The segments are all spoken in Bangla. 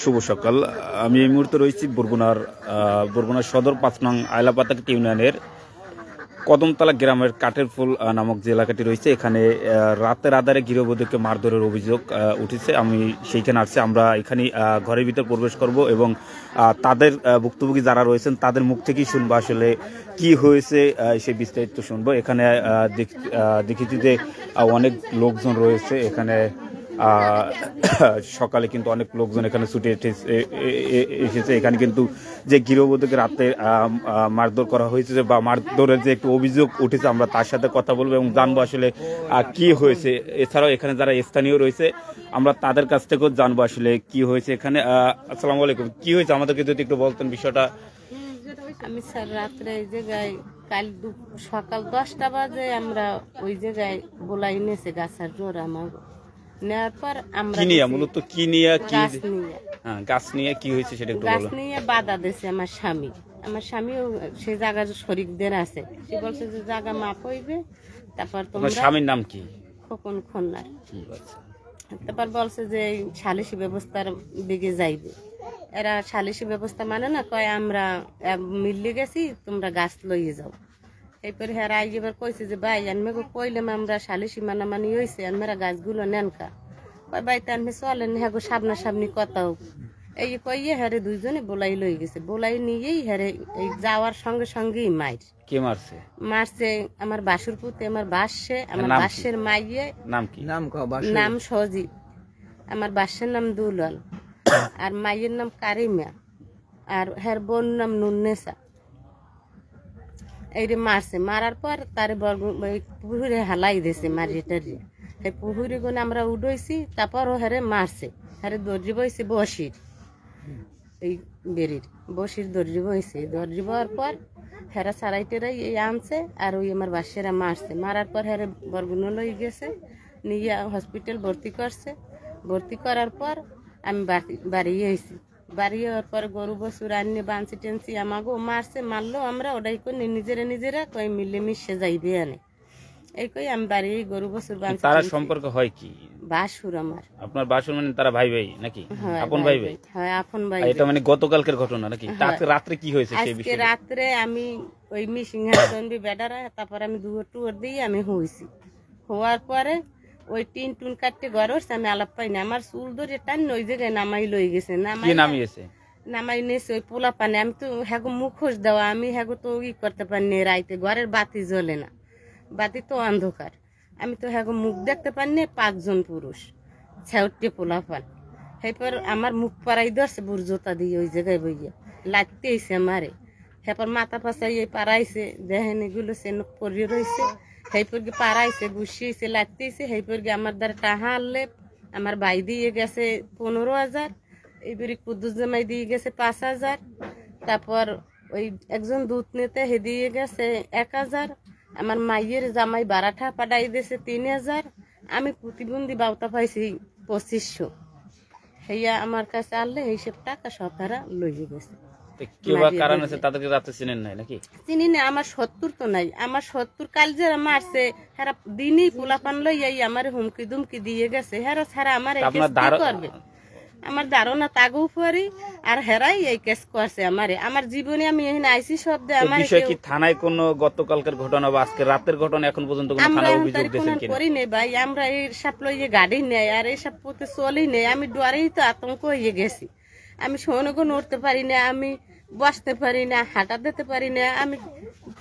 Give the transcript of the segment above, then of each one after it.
শুভ সকাল। আমি এই মুহূর্তে রয়েছি বরগুনার সদর ৫ নং আয়লাপাতা ইউনিয়নের কদমতলা গ্রামের কাঠের ফুল নামক যে এলাকাটি রয়েছে, এখানে রাতের আধারে গৃহবধূকে মারধরের অভিযোগ উঠেছে। আমি সেইখানে আসছি। আমরা এখানে ঘরের ভিতর প্রবেশ করব এবং তাদের ভুক্তভোগী যারা রয়েছেন তাদের মুখ থেকেই শুনবো আসলে কি হয়েছে, সেই বিস্তারিত শুনবো। এখানে দেখেছি যে অনেক লোকজন রয়েছে। এখানে সকালে কিন্তু অনেক লোকজন এখানে ছুটে এসেছে। এখানে কিন্তু যে গৃহবধূকে রাতে মারধর করা হয়েছে বা মারধরের যে একটু অভিযোগ উঠেছে, আমরা তার সাথে কথা বলবো এবং জানবো আসলে কি হয়েছে। এছাড়াও এখানে যারা স্থানীয় রয়েছে আমরা তাদের কাছ থেকেও জানবো আসলে কি হয়েছে এখানে। আসসালামু আলাইকুম, কি হয়েছে আমাদেরকে যদি একটু বলতেন বিষয়টা। আমি স্যার রাত্রে এই জায়গায় কাল সকাল 10টা বাজে আমরা ওই জায়গায় বলাই নিয়েছে গাছের জোর আমার নেওয়ার পর আমরা কি নিয়ে মূলত কি নিয়ে গাছ নিয়ে কি হয়েছে সেটা একটু গাছ নিয়ে বাধা দিয়েছে আমার স্বামীও সেই জায়গার শরীরদের আছে। সে বলছে যে জায়গা মাপ হইবে, তারপর তোমার স্বামীর নাম কি? খোকন খন্নার। তারপর বলছে যে সালিশি ব্যবস্থার দিকে যাইবে। এরা সালিশি ব্যবস্থা মানে না, কয় আমরা মিললে গেছি, তোমরা গাছ লইয়ে যাও। এরপরে হেরা এবার কইছে যে ভাই আমি কইলাম আমরা সালিশি মানামানি হয়েছে, আমরা গাছগুলো নেন কা। কয় ভাই তানবে চলেন, হ্যাঁ গো সামনাসামনি কথা হোক। এই কইয়ে হেরে দুইজনে বোলাই লই গেছে। বোলাই নিয়েই হেরে এই যাওয়ার সঙ্গে সঙ্গেই মাইর। কে মারছে? মারছে আমার বাসুর পুতে, আমার বাসে, আমার বাসের মাইয়ে। নাম কি? নাম সজীব, আমার বাসের নাম দুলাল, আর মাইয়ের নাম কারিমা, আর হের বোন নাম নুন্নেসা। এইরে মারছে। মারার পর তারে পুহুরে হালাই দিয়েছে মারিয়ে টারিয়ে। সেই পুহুরে গুনে আমরা উঠেছি। তারপর ও হেরে মারছে। হেরে দর্জি বইছে বসির, এই বেরির বসির দর্জি বইছে। দর্জি বওয়ার পর হেরা সারাই টেরাই এই আনছে, আর ওই আমার বাসেরা মারছে। মারার পর হেরে বরগুনা লই গেছে, নিয়ে হসপিটাল ভর্তি করছে। ভর্তি করার পর আমি বাড়ি এসেছি। বাড়ি হওয়ার পর গরু বসু রান্নে বাঁচি টেনছি আমাকেও মারছে। মারলো আমরা ওটাই করে নিজেরা কই মিলে মিশে যাইবে আনে। এই কই আমি বাড়ি গরু বসুর বাঁচি। তারা সম্পর্ক হয় কি? বাসুর আমার। আপনার বাসুর মানে তারা ভাই ভাই নাকি? আপন ভাই ভাই? হ্যাঁ আপন ভাই। এটা মানে গতকালকের ঘটনা নাকি? রাত্রে কি হয়েছে সেই বিষয়ে? আজকে রাত্রে আমি ওই মিসিংহাসন বেডারা, তারপর আমি টুয়ার দিয়ে আমি হইছি। হওয়ার পরে ওই টিন টুন কাটতে ঘর হচ্ছে, আমি আলাপ পাই না। আমার চুল ধরে টান ওই জায়গায় নামাই লই গেছে। নামাই নিয়েছে ওই পোলা পানে। আমি তো হ্যাগো মুখোশ দেওয়া, আমি হ্যাগো তো ই করতে পারিনি। রাইতে ঘরের বাতি জ্বলে না, বাতি তো অন্ধকার। আমি তো হ্যাগো মুখ দেখতে পারিনি। 5 জন পুরুষ, 6টি পোলা পান। এরপর আমার মুখ পাড়াই ধরছে বুর্জোতা দিয়ে ওই জায়গায় বইয়া লাগতে আইছে আমারে। এরপর মাথা পাশাই পাড়াইছে, দেখেন এগুলো সেনক পরিয়ে রয়েছে। সেইপরকে পাড়াইছে, গুছিয়েছে, লাগতেছে। সেইপরকে আমার দ্বারা টাহা আনলে আমার ভাই দিয়ে গেছে 15,000, এইবারে কুদ্দুস জামাই দিয়ে গেছে 5,000। তারপর ওই একজন দুধ নিতে হে দিয়ে গেছে 1,000। আমার মাইয়ের জামাই বারাঠা পাঠাই দিয়েছে 3,000। আমি প্রতিবন্ধী বাউতা পাইছি 2500। হেয়া আমার কাছে আনলে এইসব টাকা সকারা লইয়ে গেছে। চিনি না, আমার 70 তো নাই। আমার 70 কাল যে মারছে হেরা দিনই পোলাপান লইয়াই আমার হুমকি দুমকি দিয়ে গেছে। হেরা ছাড়া আমার এই কেস কি করবে? আমার ধারণা তাগু পরি আর হেরাই এই কেস করছে আমারে। আমার জীবনে আমি এখানে আইসি শব্দ আমার বিষয় কি থানায় কোন গতকালকের ঘটনা বা আজকে রাতের ঘটনা এখন পর্যন্ত কোনো থানায় অভিযোগ দিয়েছেন কিনা? করি নেই ভাই, আমরা এই সব লইয়ে গাড়ি নেই আর এই সব পথে চলি নেই। আমি ডরেই তো আতঙ্ক হয়ে গেছি। আমি শোনগো নড়তে পারি না, আমি বসতে পারি না, হাঁটা দিতে পারি না, আমি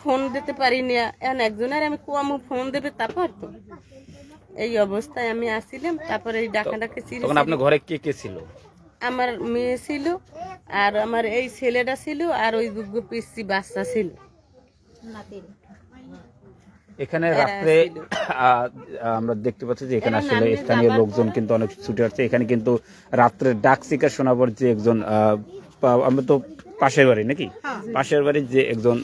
ফোন দিতে পারি না। এখন একজনের আমি কম ফোন দেবে, তারপর তো এই অবস্থায় আমি আসছিলাম। তারপরে এই ডাকাডাকি ছিল। আপনার ঘরে কে কে ছিল? আমার মেয়ে ছিল, আর আমার এই ছেলেটা ছিল, আর ওই দুগ্গ পিসি বাচ্চা ছিল। এখানে রাত্রে আমরা দেখতে পাচ্ছি যে এখানে আসলে স্থানীয় লোকজন কিন্তু অনেক ছুটে আসছে। এখানে কিন্তু রাত্রে ডাক শিকার শোনাবার যে একজন, আমরা তো পাশের বাড়ি নাকি, পাশের বাড়ির যে একজন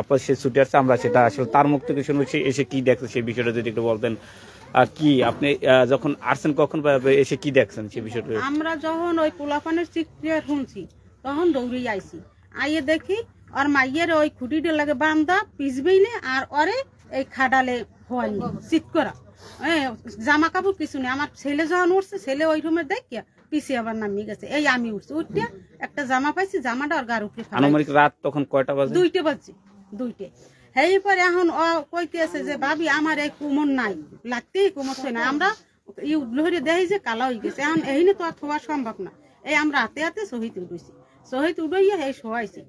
আপা সে ছুটে আসছে। আমরা সেটা আসলে তার মুখ থেকে শুনবো সে এসে কি দেখছে সেই বিষয়টা যদি একটু বলতেন। কি আপনি যখন আসছেন কখন এসে কি দেখছেন সেই বিষয়টা? আমরা যখন ওই পোলাপানের চিৎকার শুনছি তখন দৌড়ে আইছি। আইয়ে দেখি আর মাইয়ের ওই খুঁটিটা লাগে বান্ধা পিছবেই না, আর ওরে এই খাডালে হয়নি চিৎ করা। জামা কাপড় কিছু নেই। আমার ছেলে যখন উঠছে, ছেলে ওই রুমে দেখিয়া পিছিয়ে আবার নামিয়ে গেছে। এই আমি উঠছি, উঠতে একটা জামা পাইছি, জামাটা ওর গার উপরে ফেলাই। আনুমানিক রাত তখন কয়টা বাজে? 2টা বাজছে, 2টে। এই পরে এখন ও কইতে আছে যে ভাবি আমার এই কুমোর নাই, লাগতেই কুমোর থই না। আমরা ধরে দেখি যে কালা হয়ে গেছে। এখন এই তো আর থোয়া সম্ভব না। এই আমরা হাতে হাতে শহীদ উঠেছি, শহীদ উঠাইয়া এই শোয়াইছি।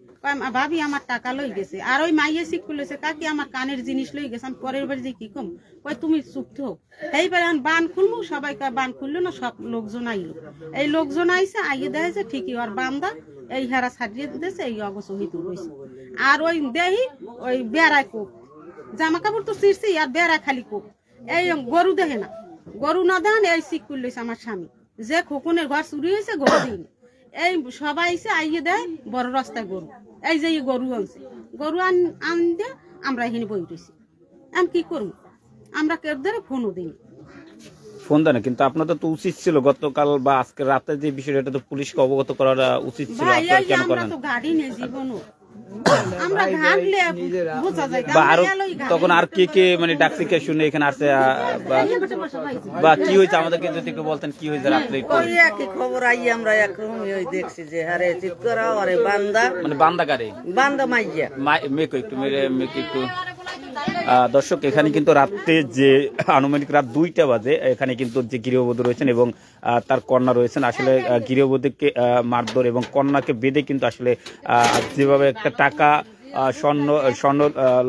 ভাবি আমার টাকা লই গেছে। আর ওই মাইয়ে শিখ করলেছে কাকি আমার কানের জিনিস লই গেছে। আমি পরের বাড়ি যে কি কম, কই তুমি চুপ থাকো। এইবারে এখন বান খুলবো, সবাই বান খুললো না, সব লোকজন আইলো। এই লোকজন আইসে আইয়ে দেখেছে ঠিকই ওর বান্দা এই হারা ছাড়িয়ে দিয়েছে, এই অগ শহীদ উঠেছে। আর ওই দেহি ওই বেড়ায় কোপ, জামা কাপড় তো ছিঁড়ছি আর বেড়া খালি কোপ। এই গরু দেখে না, গরু না দেন এই শিখ করলেছে আমার স্বামী, যে খোকনের ঘর চুরি হয়েছে গরু দিইনি। এই সবাই এসে আইয়ে দেয় বড় রাস্তায় গরু, এই যে গরু আনছে, গরু আন দিয়ে আমরা এখানে বই উঠেছি। আমি কি করবো, আমরা কেউ ধরে ফোনও দিই। ফোন দেয় না, কিন্তু আপনাদের তো উচিত ছিল গতকাল বা আজকে রাতে যে বিষয়টা, এটা তো পুলিশকে অবগত করা উচিত ছিল। ভাই আপনারা কেন আমরা করেন? তো গাড়ি নেই জীবনও, আমরা ঘাটলে বোঝা যায়। বা আরো তখন আর কে কে মানে ডাকছে কে শুনে এখানে আসছে, বা কি হয়েছে আমাদেরকে যদি একটু বলতেন কি হয়েছে রাত্রে? ওই একই খবর আই আমরা এখন ওই দেখছি যে হারে চিৎকার আরে বান্দা, মানে বান্দা কারে বান্দা মাইয়া মেকো একটু মেকে একটু। দর্শক এখানে কিন্তু রাত্রে যে আনুমানিক রাত 2টা বাজে, এখানে কিন্তু যে গৃহবধূ রয়েছেন এবং তার কন্যা রয়েছেন, আসলে গৃহবধূকে মারধর এবং কন্যাকে বেঁধে কিন্তু আসলে যেভাবে একটা টাকা স্বর্ণ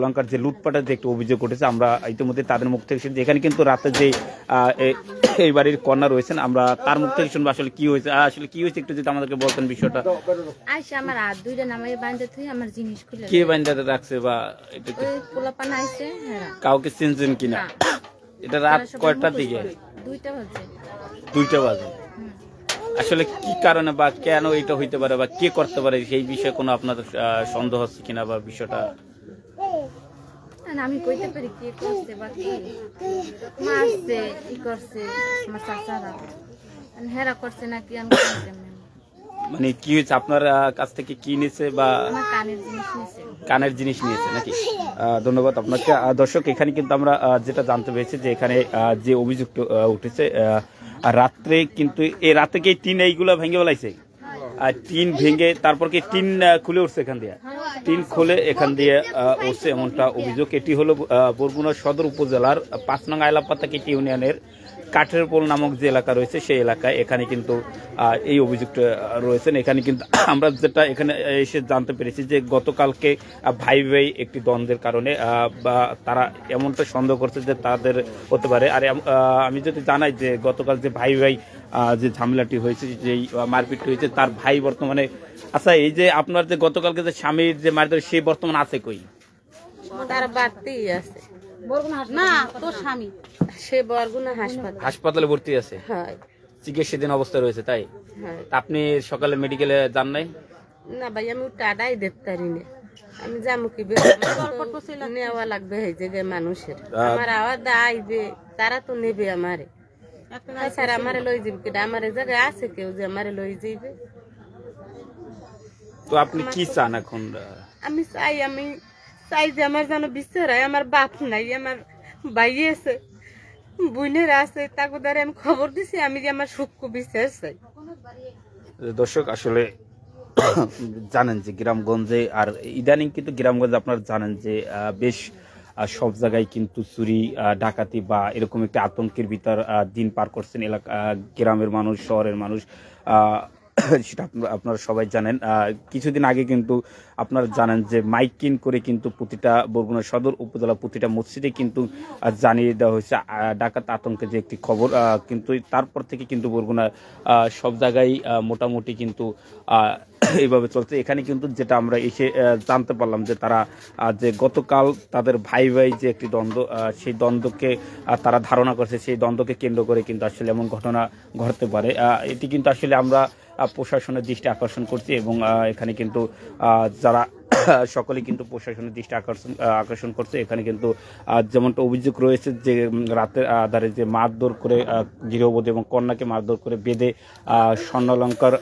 লঙ্কার যে লুটপাটের যে একটা অভিযোগ উঠেছে, আমরা ইতিমধ্যে তাদের মুখ থেকে শুনছি। এখানে কিন্তু রাতে যে এই বাড়ির কন্যা রয়েছেন, আমরা তার মুখ থেকে শুনবো আসলে কি হয়েছে। আসলে কি হয়েছে একটু যদি আমাদেরকে বলতেন বিষয়টা। আইসা আমার হাত 2টা নামাই বাঁধতে তুই আমার জিনিস খুলে কে বাঁধতে রাখছে বা এটা ওই পোলাপান আইছে, হ্যাঁ কাউকে চিনছেন কিনা? এটা রাত কয়টার দিকে? 2টা বাজে। 2টা বাজে। আসলে কি কারণে বা কেন এটা হইতে পারে বা কে করতে পারে সেই বিষয়ে কোনো আপনাদের সন্দেহ হচ্ছে কিনা বা বিষয়টা? আমি কইতে পারি কে করছে বা কি মারছে, ই করছে আমার চাচারা, হেরা করছে নাকি আমি জানি না। মানে কি হয়েছে, আপনার কাছ থেকে কি নিয়েছে বা আমার কানের জিনিস নিছে? কানের জিনিস নিয়েছে নাকি? ধন্যবাদ আপনাকে। দর্শক এখানে কিন্তু আমরা যেটা জানতে পেরেছি যে এখানে যে অভিযোগ উঠেছে, রাত্রে কিন্তু এই রাতে কি টিন এইগুলো ভেঙে বেলাইছে, আর টিন ভেঙে তারপর কি টিন খুলে উঠছে, এখান দিয়ে টিন খুলে এখান দিয়ে উঠছে এমনটা অভিযোগ। এটি হলো বরগুনা সদর উপজেলার 5 নং আইলাপাতাকি ইউনিয়নের কাঠের পোল নামক যে এলাকা রয়েছে সেই এলাকায় এখানে কিন্তু এই অভিযোগটা রয়েছেন। এখানে কিন্তু আমরা যেটা এখানে এসে জানতে পেরেছি যে গতকালকে ভাই ভাই একটি দ্বন্দ্বের কারণে বা তারা এমনটা সন্দেহ করছে যে তাদের হতে পারে। আর আমি যদি জানাই যে গতকাল যে ভাই ভাই যে ঝামেলাটি হয়েছে, যেই মারপিটটি হয়েছে, তার ভাই বর্তমানে, আচ্ছা এই যে আপনার যে গতকালকে যে স্বামীর যে মারধর সে বর্তমানে আছে কই? তার বাড়তেই আছে না, তোর স্বামী সে বরগুনা হাসপাতালে ভর্তি আছে, হয় চিকিৎসাধীন অবস্থা রয়েছে। তাই হয়। আপনি সকালে মেডিকেলে যান নাই? না ভাই আমি টাটাই দেখতে পারি না, আমি যাবো কি নেওয়া লাগবে এই জায়গায় মানুষের। আমার আওয়াজ আইবে তারা তো নেবে আমারে, স্যার আমারে লই যাবে কেটা, আমার এই জায়গায় আছে কেউ যে আমারে লই যাইবে? তো আপনি কি চান এখন? আমি চাই যে আমার যেন বিচার হয়। আমার বাপ নাই, আমার ভাই আছে, বোনের আছে, তাকে দ্বারা আমি খবর দিছি, আমি যে আমার সূক্ষ্ম বিচার চাই। দর্শক আসলে জানেন যে গ্রামগঞ্জে, আর ইদানিং কিন্তু গ্রামগঞ্জে আপনারা জানেন যে বেশ সব জায়গায় কিন্তু চুরি ডাকাতি বা এরকম একটা আতঙ্কের ভিতর দিন পার করছেন এলাকা গ্রামের মানুষ, শহরের মানুষ, সেটা আপনারা সবাই জানেন। কিছুদিন আগে কিন্তু আপনারা জানেন যে মাইকিং করে কিন্তু প্রতিটা বরগুনা সদর উপজেলা প্রতিটা মসজিদে কিন্তু জানিয়ে দেওয়া হয়েছে ডাকাত আতঙ্কের যে একটি খবর। কিন্তু তারপর থেকে কিন্তু বরগুনা সব জায়গায় মোটামুটি কিন্তু এইভাবে চলছে। এখানে কিন্তু যেটা আমরা এসে জানতে পারলাম যে তারা যে গতকাল তাদের ভাই ভাই যে একটি দ্বন্দ্ব, সেই দ্বন্দ্বকে তারা ধারণা করছে, সেই দ্বন্দ্বকে কেন্দ্র করে কিন্তু আসলে এমন ঘটনা ঘটতে পারে। এটি কিন্তু আসলে আমরা প্রশাসনের দৃষ্টি আকর্ষণ করছি এবং এখানে কিন্তু যারা সকলেই কিন্তু প্রশাসনের দৃষ্টি আকর্ষণ করছে। এখানে কিন্তু যেমনটা অভিযোগ রয়েছে যে রাতের আধারে যে মারধর করে গৃহবধূ এবং কন্যাকে মারধর করে বেঁধে স্বর্ণালঙ্কার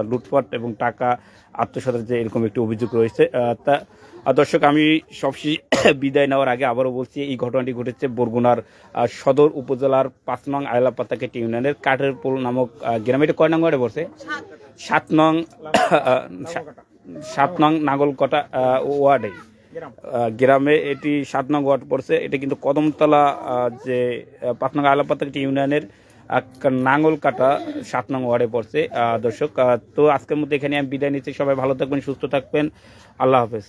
লুটপাট এবং টাকা আত্মসাতের যে এরকম একটি অভিযোগ রয়েছে। তা দর্শক, আমি সবশেষে বিদায় নেওয়ার আগে আবারও বলছি, এই ঘটনাটি ঘটেছে বরগুনার সদর উপজেলার ৫ নং আয়লাপাতাকেট ইউনিয়নের কাঠেরপুল নামক গ্রামে। এটা কয় নং ওয়ার্ডে পড়ছে? ৭ নং নাগলকটা ওয়ার্ডে গ্রামে এটি ৭ নং ওয়ার্ড পড়ছে। এটা কিন্তু কদমতলা যে ৫ নং আয়লাপাতাকেট ইউনিয়নের নাঙ্গলকাটা ৭ নং ওয়ার্ডে পড়ছে। দর্শক, তো আজকের মধ্যে এখানে আমি বিদায় নিচ্ছি। সবাই ভালো থাকবেন, সুস্থ থাকবেন। আল্লাহ হাফেজ।